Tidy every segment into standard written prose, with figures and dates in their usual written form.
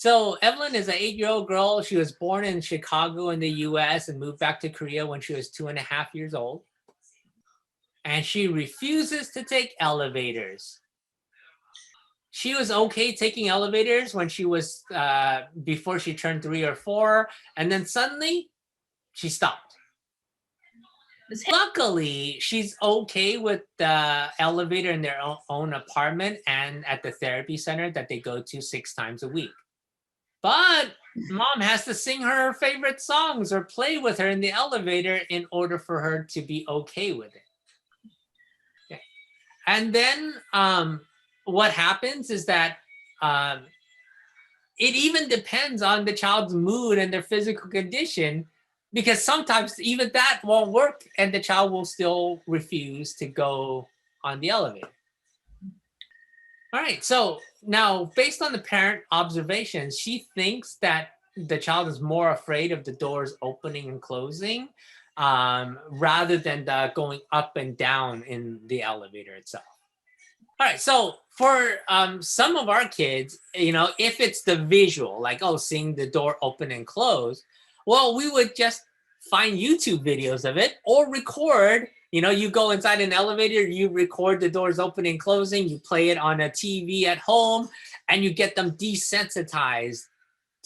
So Evelyn is an 8-year-old girl. She was born in Chicago in the US and moved back to Korea when she was 2.5 years old. And she refuses to take elevators. She was okay taking elevators when she was, before she turned 3 or 4. And then suddenly she stopped. Luckily, she's okay with the elevator in their own apartment and at the therapy center that they go to 6 times a week. But mom has to sing her favorite songs or play with her in the elevator in order for her to be okay with it. Okay. And then what happens is that it even depends on the child's mood and their physical condition, because sometimes even that won't work and the child will still refuse to go on the elevator. All right, so now based on the parent observations, she thinks that the child is more afraid of the doors opening and closing rather than the going up and down in the elevator itself. All right, so for some of our kids, if it's the visual, like, seeing the door open and close, well, we would just find YouTube videos of it or record. You go inside an elevator, you record the doors opening and closing, you play it on a TV at home, and you get them desensitized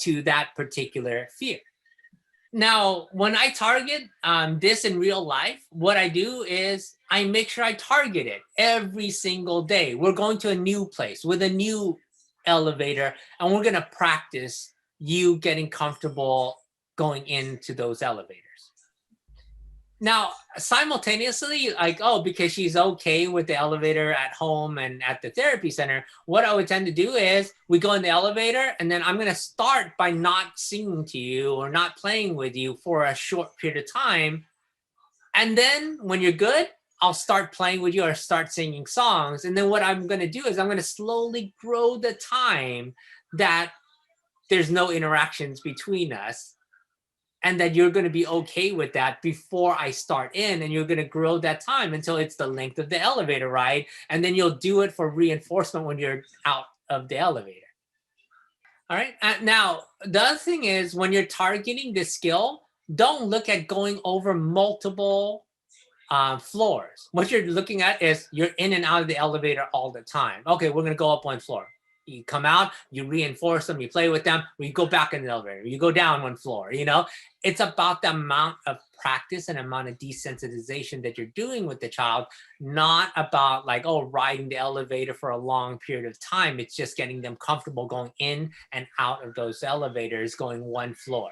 to that particular fear. Now, when I target this in real life, what I do is I make sure I target it every single day. We're going to a new place with a new elevator, and we're going to practice you getting comfortable going into those elevators. Now, simultaneously, because she's okay with the elevator at home and at the therapy center, what I would tend to do is we go in the elevator and then I'm going to start by not singing to you or not playing with you for a short period of time. And then when you're good, I'll start playing with you or start singing songs. And then what I'm going to do is I'm going to slowly grow the time that there's no interactions between us, and that you're going to be okay with that before I start in, and you're going to grow that time until it's the length of the elevator ride, and then you'll do it for reinforcement when you're out of the elevator. All right. Now, the other thing is when you're targeting this skill, don't look at going over multiple floors. What you're looking at is you're in and out of the elevator all the time. Okay, we're going to go up one floor. You come out, you reinforce them, you play with them, or you go back in the elevator, you go down one floor, It's about the amount of practice and amount of desensitization that you're doing with the child, not about riding the elevator for a long period of time. It's just getting them comfortable going in and out of those elevators, going one floor.